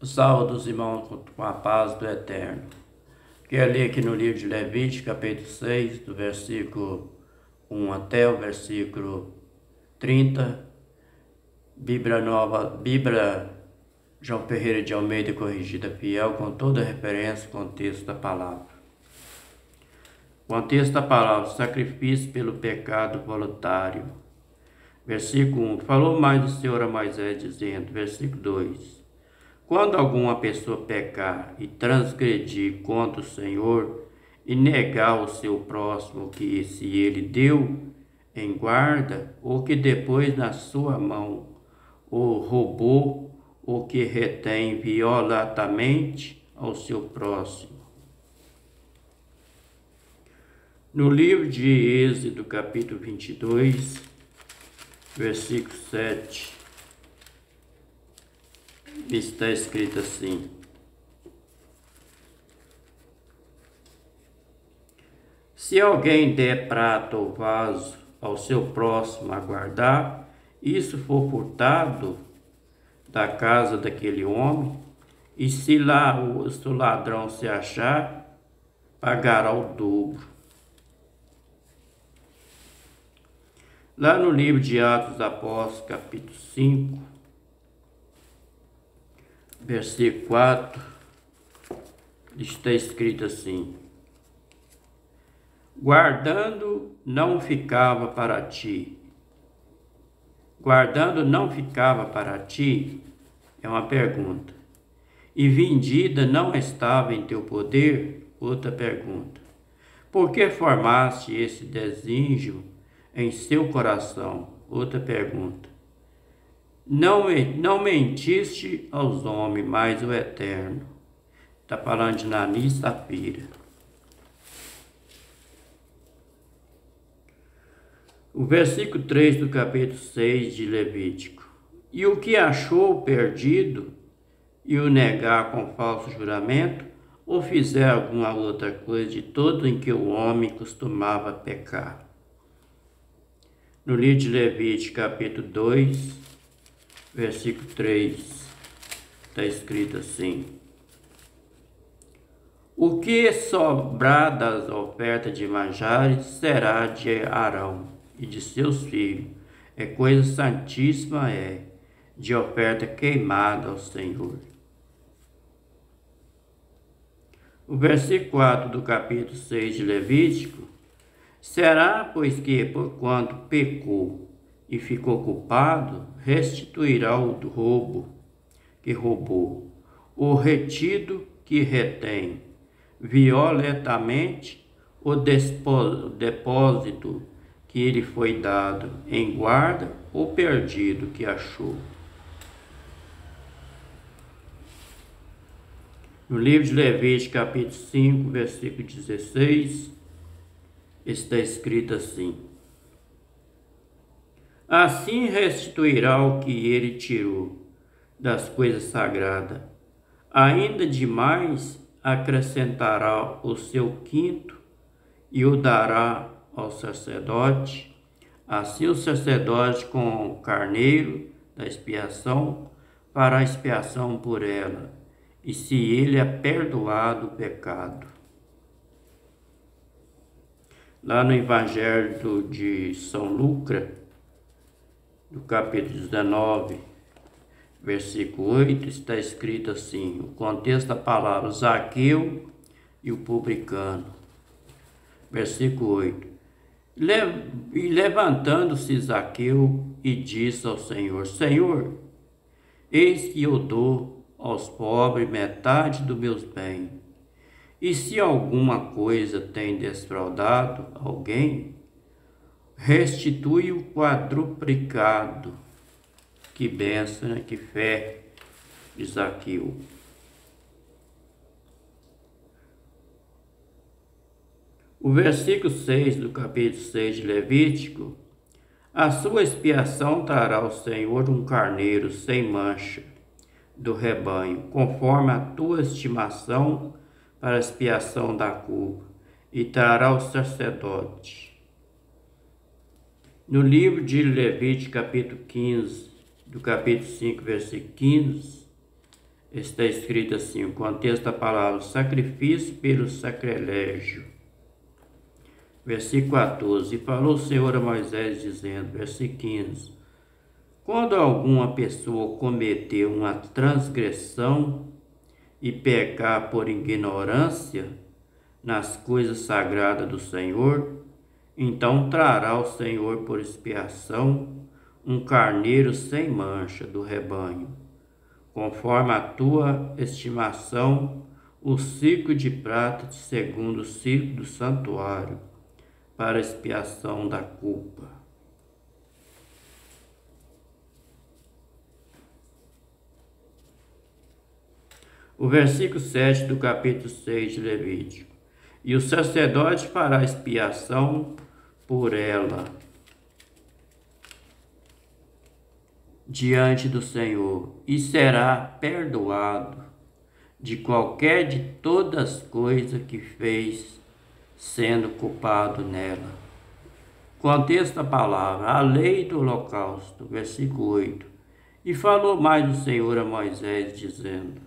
Salve dos irmãos com a paz do Eterno. Quero ler aqui no livro de Levítico, capítulo 6, do versículo 1 até o versículo 30. Bíblia João Ferreira de Almeida Corrigida Fiel, com toda referência ao contexto da palavra. Contexto da palavra: sacrifício pelo pecado voluntário. Versículo 1. Falou mais o Senhor a Moisés, dizendo, versículo 2. Quando alguma pessoa pecar e transgredir contra o Senhor e negar o seu próximo que se ele deu em guarda, ou que depois na sua mão o roubou, ou que retém violentamente ao seu próximo. No livro de Êxodo, capítulo 22, versículo 7, está escrito assim: se alguém der prata ou vaso ao seu próximo a guardar, isso for furtado da casa daquele homem, e se lá o ladrão se achar, pagará o dobro. Lá no livro de Atos dos Apóstolos, capítulo 5, versículo 4, está escrito assim: guardando não ficava para ti. Guardando não ficava para ti, é uma pergunta. E vendida não estava em teu poder, outra pergunta. Por que formaste esse desejo em seu coração? Outra pergunta. Não mentiste aos homens, mas o Eterno. Está falando de Anani e Safira. O versículo 3 do capítulo 6 de Levítico. E o que achou perdido e o negar com falso juramento, ou fizer alguma outra coisa de todo em que o homem costumava pecar. No livro de Levítico, capítulo 2, versículo 3, está escrito assim: o que sobrar das ofertas de manjares será de Arão e de seus filhos, é coisa santíssima, é de oferta queimada ao Senhor. O versículo 4 do capítulo 6 de Levítico: será, pois que, porquanto pecou e ficou culpado, restituirá o roubo que roubou, o retido que retém, violentamente o depósito que lhe foi dado em guarda, ou perdido que achou. No livro de Levítico, capítulo 5, versículo 16, está escrito assim: assim restituirá o que ele tirou das coisas sagradas, ainda demais acrescentará o seu quinto e o dará ao sacerdote. Assim o sacerdote com o carneiro da expiação fará a expiação por ela, e se ele é perdoado o pecado. Lá no Evangelho de São Lucas, no capítulo 19, versículo 8, está escrito assim, o contexto da palavra: Zaqueu e o publicano. Versículo 8. E levantando-se Zaqueu e disse ao Senhor: Senhor, eis que eu dou aos pobres metade dos meus bens. E se alguma coisa tem defraudado alguém, restitui o quadruplicado. Que bênção, né? Que fé de Zaqueu. O versículo 6 do capítulo 6 de Levítico: a sua expiação trará ao Senhor um carneiro sem mancha do rebanho, conforme a tua estimação, para a expiação da culpa, e trará ao sacerdote. No livro de Levítico, capítulo 15, do capítulo 5, versículo 15, Está escrito assim, o contexto da palavra, sacrifício pelo sacrilégio. Versículo 14, e falou o Senhor a Moisés, dizendo, versículo 15, quando alguma pessoa cometer uma transgressão e pecar por ignorância nas coisas sagradas do Senhor, então trará o Senhor por expiação um carneiro sem mancha do rebanho, conforme a tua estimação, o ciclo de prata segundo o ciclo do santuário, para expiação da culpa. O versículo 7 do capítulo 6 de Levítico. E o sacerdote fará expiação por ela diante do Senhor, e será perdoado de qualquer de todas as coisas que fez, sendo culpado nela. Contexto da palavra, a lei do holocausto, versículo 8. E falou mais o Senhor a Moisés, dizendo,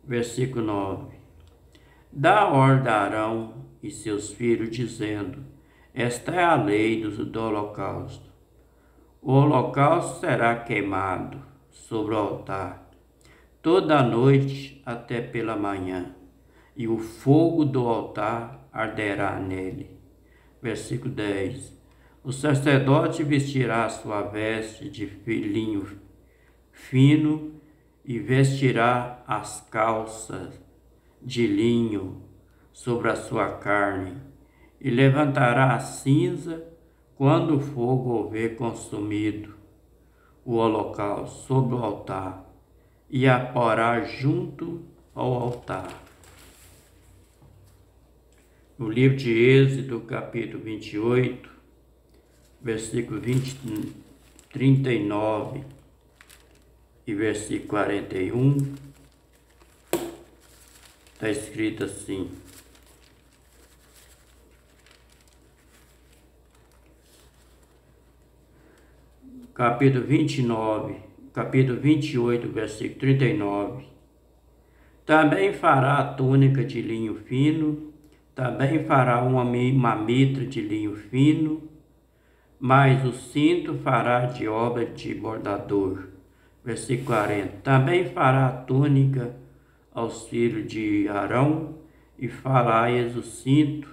versículo 9, dá ordem a Arão e seus filhos, dizendo, esta é a lei do holocausto. O holocausto será queimado sobre o altar, toda a noite até pela manhã, e o fogo do altar arderá nele. Versículo 10, o sacerdote vestirá a sua veste de linho fino, e vestirá as calças de linho sobre a sua carne, e levantará a cinza quando o fogo houver consumido o holocausto sobre o altar, e a porá junto ao altar. No livro de Êxodo, capítulo 28, versículo 39 e versículo 41, está escrito assim, capítulo 28, versículo 39, também fará a túnica de linho fino, também fará uma mitra de linho fino, mas o cinto fará de obra de bordador. Versículo 40, também fará a túnica aos filhos de Arão, e farás o cinto,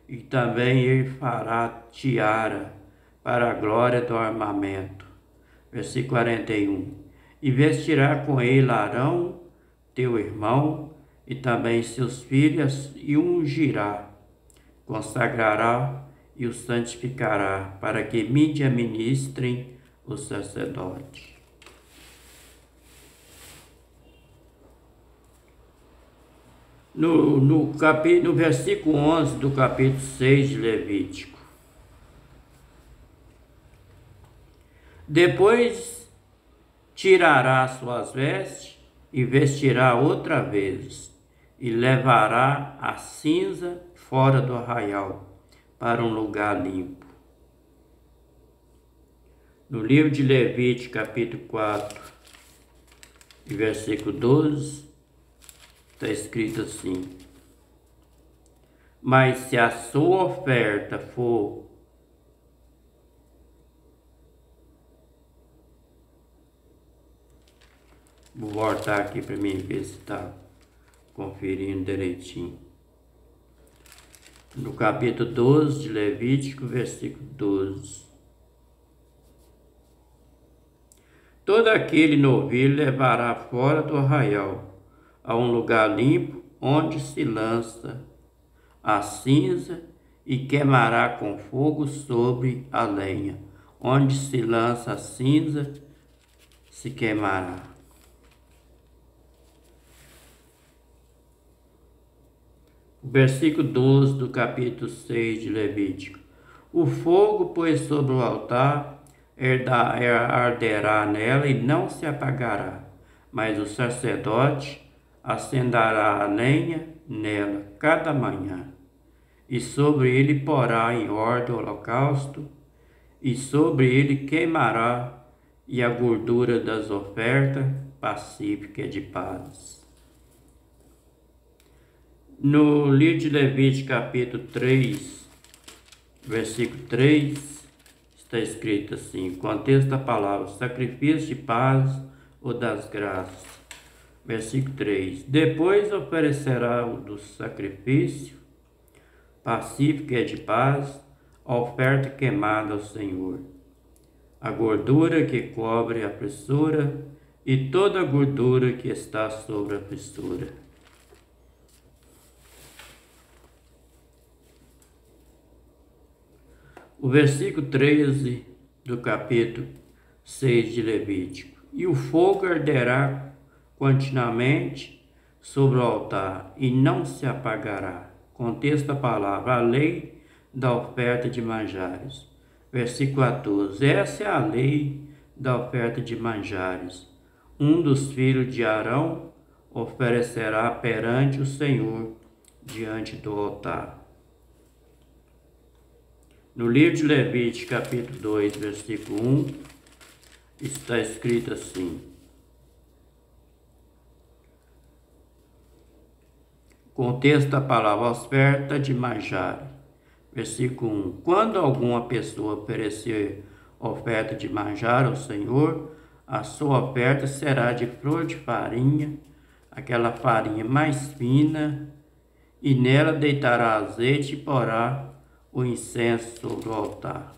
e também ele fará tiara para a glória do armamento. Versículo 41, e vestirá com ele Arão, teu irmão, e também seus filhos, e ungirá, consagrará e o santificará, para que me administrem os sacerdotes. No versículo 11 do capítulo 6 de Levítico. Depois tirará suas vestes e vestirá outra vez, e levará a cinza fora do arraial, para um lugar limpo. No livro de Levítico, capítulo 4, e versículo 12, está escrito assim, mas se a sua oferta for vou voltar aqui para mim ver se está conferindo direitinho. No capítulo 12 de Levítico, versículo 12. Todo aquele novilho levará fora do arraial, a um lugar limpo, onde se lança a cinza, e queimará com fogo sobre a lenha. Onde se lança a cinza, se queimará. O versículo 12 do capítulo 6 de Levítico. O fogo, pois, sobre o altar, arderá nela e não se apagará, mas o sacerdote acenderá a lenha nela cada manhã, e sobre ele porá em ordem o holocausto, e sobre ele queimará, e a gordura das ofertas pacífica de paz. No livro de Levítico, capítulo 3, versículo 3, está escrito assim, contexto da palavra, sacrifício de paz ou das graças. Versículo 3, depois oferecerá o do sacrifício pacífico e de paz, a oferta queimada ao Senhor, a gordura que cobre a fissura e toda a gordura que está sobre a fissura. O versículo 13 do capítulo 6 de Levítico. E o fogo arderá continuamente sobre o altar e não se apagará. Contexto da palavra, a lei da oferta de manjares. Versículo 14. Essa é a lei da oferta de manjares. Um dos filhos de Arão oferecerá perante o Senhor diante do altar. No livro de Levítico, capítulo 2, versículo 1, está escrito assim. Contexto da palavra oferta de manjar. Versículo 1. Quando alguma pessoa oferecer oferta de manjar ao Senhor, a sua oferta será de flor de farinha, aquela farinha mais fina, e nela deitará azeite e porá o incenso sobre o altar.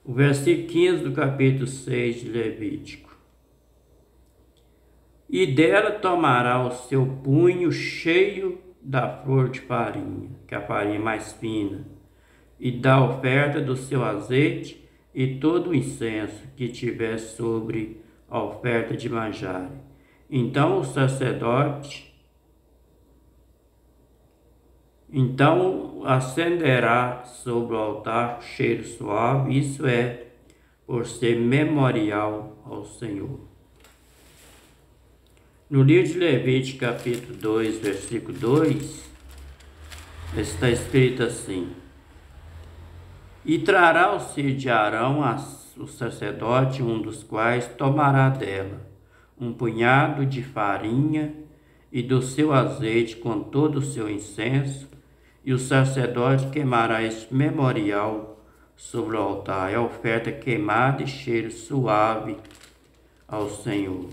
O versículo 15 do capítulo 6 de Levítico. E dela tomará o seu punho cheio da flor de farinha, que é a farinha mais fina, e da oferta do seu azeite e todo o incenso que tiver sobre a oferta de manjar. Então o sacerdote acenderá sobre o altar cheiro suave, isso é, por ser memorial ao Senhor. No livro de Levítico, capítulo 2, versículo 2, está escrito assim: E trará o filho de Arão, o sacerdote, um dos quais tomará dela um punhado de farinha e do seu azeite com todo o seu incenso, e o sacerdote queimará este memorial sobre o altar, é a oferta queimada e cheiro suave ao Senhor.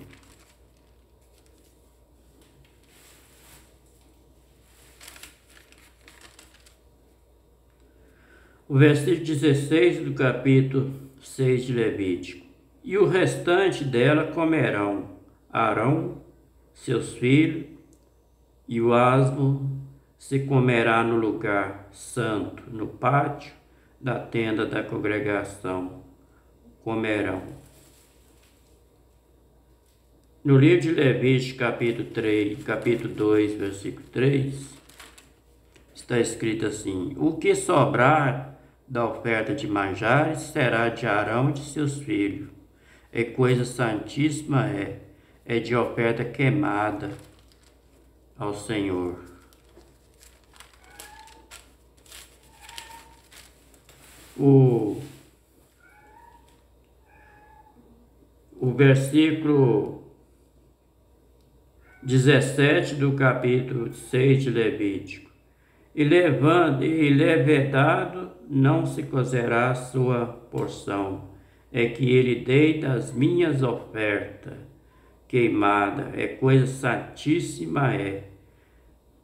O versículo 16 do capítulo 6 de Levítico. E o restante dela comerão Arão, seus filhos, e o asno se comerá no lugar santo, no pátio da tenda da congregação. Comerão. No livro de Levítico, capítulo 2, versículo 3, está escrito assim: o que sobrar da oferta de manjares será de Arão e de seus filhos. É coisa santíssima, é de oferta queimada ao Senhor. O versículo 17 do capítulo 6 de Levítico. E levedado não se cozerá a sua porção, é que ele deita as minhas ofertas queimada, é coisa santíssima,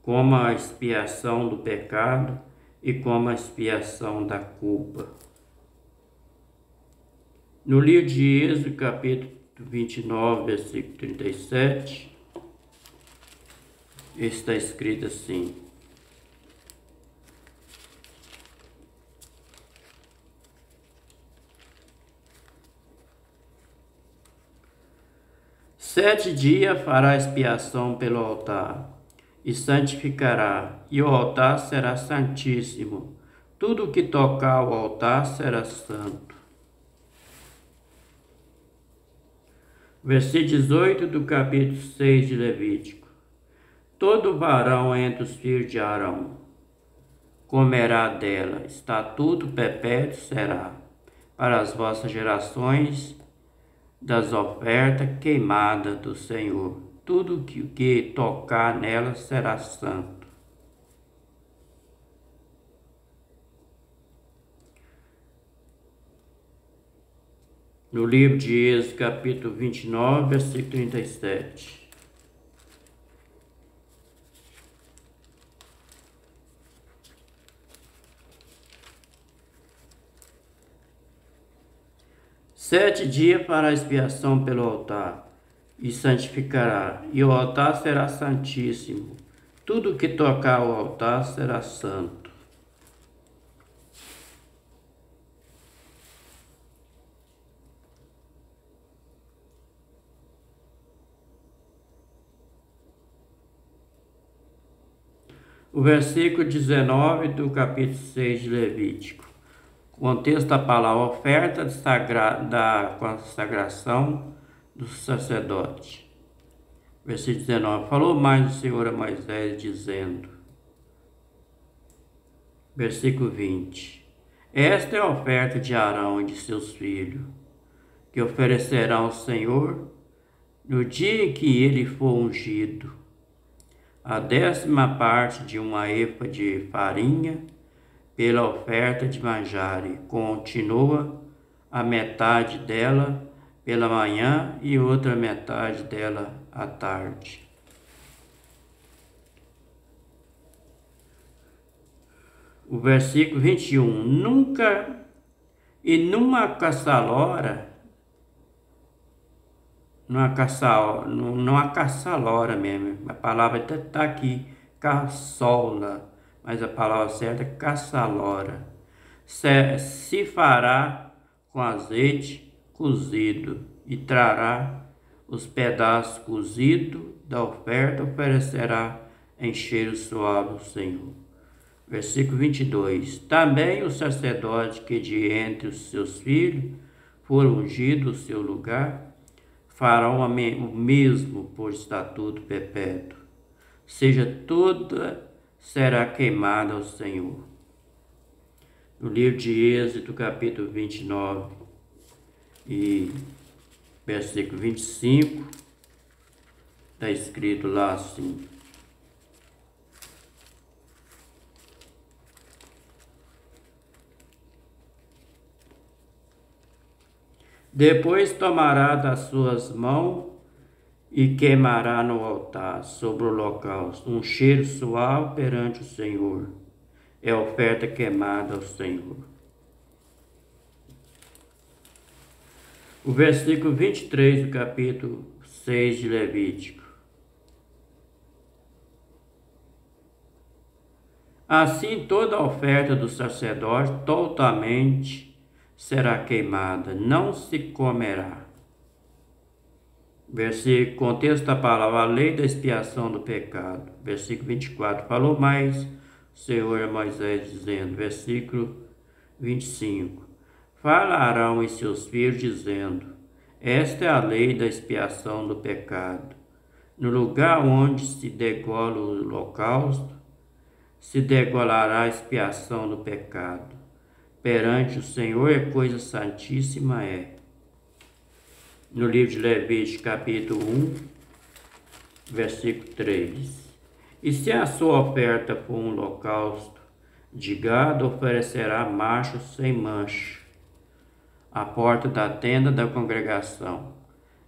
como a expiação do pecado e como a expiação da culpa. No livro de Êxodo, capítulo 29, versículo 37, está escrito assim: Sete dias fará expiação pelo altar, e santificará, e o altar será santíssimo. Tudo que tocar o altar será santo. Versículo 18 do capítulo 6 de Levítico. Todo varão entre os filhos de Arão, comerá dela, estatuto perpétuo será para as vossas gerações das ofertas queimadas do Senhor. Tudo que tocar nela será santo. No livro de Êxodo, capítulo 29, versículo 37. Sete dias fará expiação pelo altar, e santificará, e o altar será santíssimo. Tudo que tocar o altar será santo. O versículo 19 do capítulo 6 de Levítico. Contexto da palavra oferta da consagração do sacerdote. Versículo 19. Falou mais o Senhor a Moisés, dizendo. Versículo 20. Esta é a oferta de Arão e de seus filhos, que oferecerão ao Senhor no dia em que ele for ungido. A 10ª parte de uma efa de farinha, pela oferta de manjare, continua a metade dela pela manhã e outra metade dela à tarde. O versículo 21. Nunca e numa caçalora, não há caçalora mesmo, a palavra está aqui, caçola, mas a palavra certa é caçalora. Se fará com azeite cozido e trará os pedaços cozidos da oferta, oferecerá em cheiro suave ao Senhor. Versículo 22. Também o sacerdote que de entre os seus filhos for ungido o seu lugar, farão o mesmo por estatuto perpétuo. Seja toda será queimada ao Senhor. No livro de Êxodo, capítulo 29 e versículo 25, está escrito lá assim. Depois tomará das suas mãos e queimará no altar, sobre o holocausto, um cheiro suave perante o Senhor. É oferta queimada ao Senhor. O versículo 23 do capítulo 6 de Levítico. Assim toda a oferta do sacerdote totalmente será queimada, não se comerá. Versículo, contexto da palavra, a lei da expiação do pecado. Versículo 24. Falou mais o Senhor a Moisés, dizendo. Versículo 25. Fala Arão e seus filhos, dizendo. Esta é a lei da expiação do pecado. No lugar onde se degola o holocausto, se degolará a expiação do pecado. Perante o Senhor é coisa santíssima é. No livro de Levítico, capítulo 1, versículo 3. E se a sua oferta for um holocausto de gado, oferecerá macho sem mancha, à porta da tenda da congregação,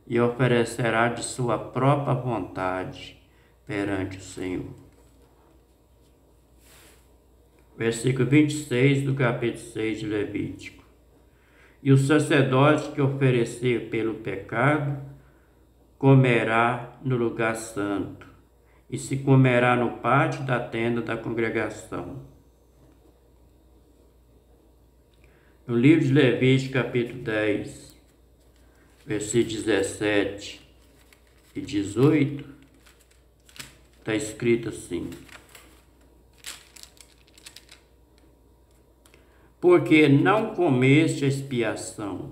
e oferecerá de sua própria vontade perante o Senhor. Versículo 26 do capítulo 6 de Levítico. E o sacerdote que oferecer pelo pecado, comerá no lugar santo, e se comerá no pátio da tenda da congregação. No livro de Levítico, capítulo 10, versículos 17 e 18, está escrito assim. Porque não comeste a expiação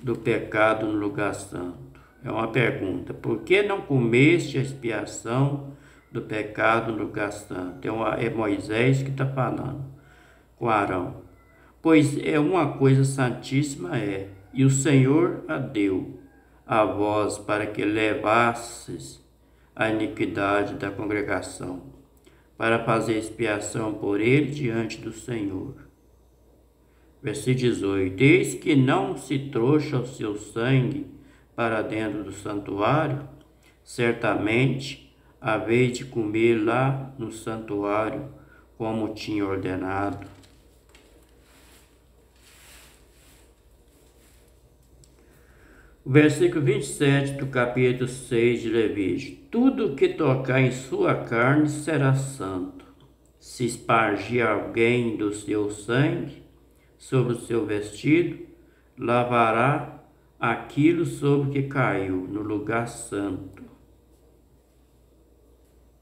do pecado no lugar santo. É uma pergunta. Por que não comeste a expiação do pecado no lugar santo? É Moisés que está falando. com Arão, pois é uma coisa santíssima e o Senhor a deu a vós para que levasses a iniquidade da congregação, para fazer expiação por ele diante do Senhor. Versículo 18: Eis que não se trouxa o seu sangue para dentro do santuário, certamente haveis de comer lá no santuário, como tinha ordenado. O versículo 27 do capítulo 6 de Levítico: Tudo que tocar em sua carne será santo. Se espargir alguém do seu sangue sobre o seu vestido, lavará aquilo sobre o que caiu no lugar santo.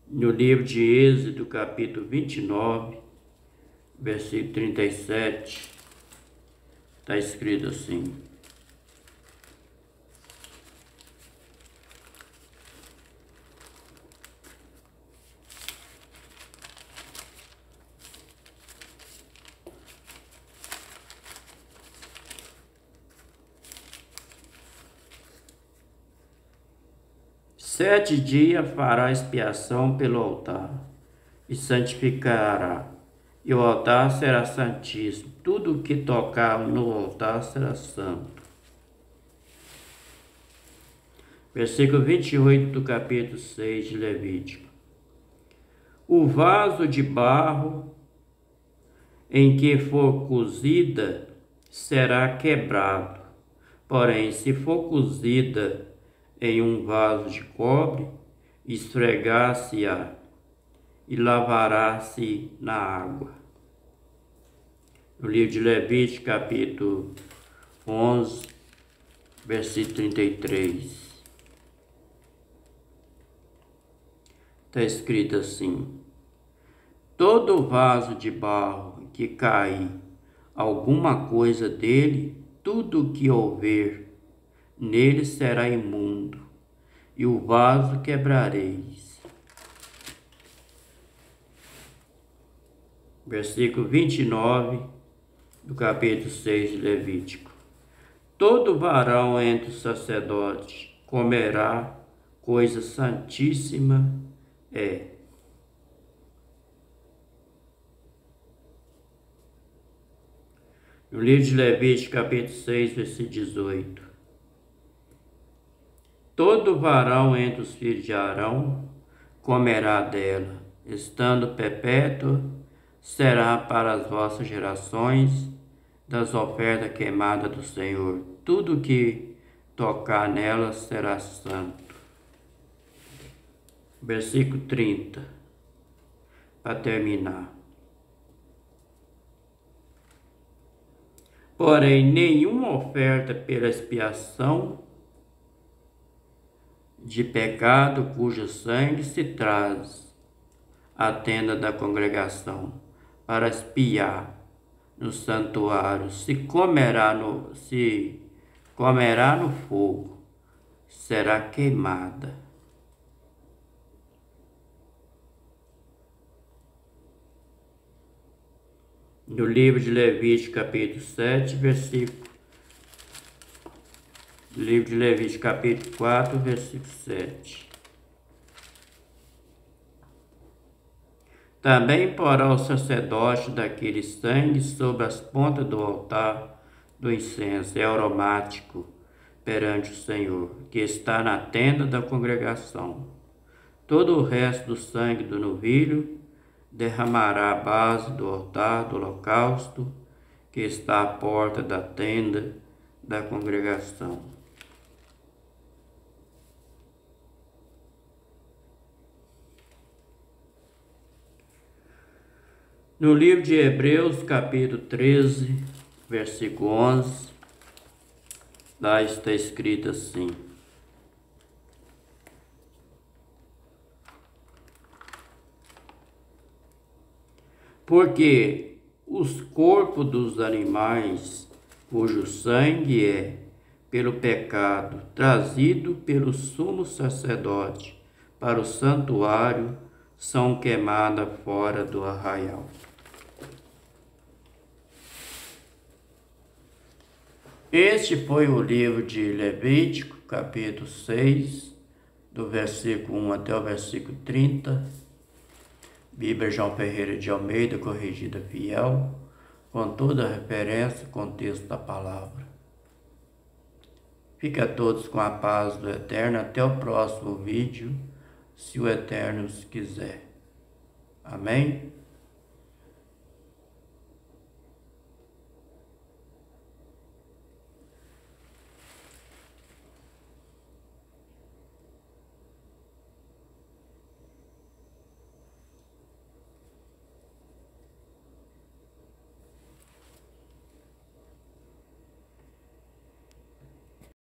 No livro de Êxodo, capítulo 29, versículo 37, está escrito assim: 7 dias fará expiação pelo altar e santificará, e o altar será santíssimo. Tudo o que tocar no altar será santo. Versículo 28 do capítulo 6 de Levítico: O vaso de barro em que for cozida será quebrado, porém, se for cozida em um vaso de cobre, esfregar-se-á e lavará-se na água. No livro de Levítico, capítulo 11, versículo 33, está escrito assim: Todo vaso de barro que cair alguma coisa dele, tudo que houver nele será imundo, e o vaso quebrareis. Versículo 29 do capítulo 6 de Levítico: Todo varão entre os sacerdotes comerá coisa santíssima No livro de Levítico, capítulo 6, versículo 18: Todo varão entre os filhos de Arão comerá dela, estando perpétua, será para as vossas gerações das ofertas queimadas do Senhor. Tudo que tocar nela será santo. Versículo 30, para terminar: Porém, nenhuma oferta pela expiação de pecado cujo sangue se traz à tenda da congregação para expiar no santuário, se comerá no fogo, será queimada. No livro de Levítico, capítulo 7, versículo. Livro de Levítico, capítulo 4, versículo 7. Também porá o sacerdote daquele sangue sobre as pontas do altar do incenso, é aromático perante o Senhor, que está na tenda da congregação. Todo o resto do sangue do novilho derramará a base do altar do holocausto, que está à porta da tenda da congregação. No livro de Hebreus, capítulo 13, versículo 11, lá está escrito assim: Porque os corpos dos animais, cujo sangue é, pelo pecado, trazido pelo sumo sacerdote para o santuário, são queimados fora do arraial. Este foi o livro de Levítico, capítulo 6, do versículo 1 até o versículo 30. Bíblia João Ferreira de Almeida, corrigida fiel, com toda a referência e contexto da palavra. Fique a todos com a paz do Eterno. Até o próximo vídeo, se o Eterno quiser. Amém?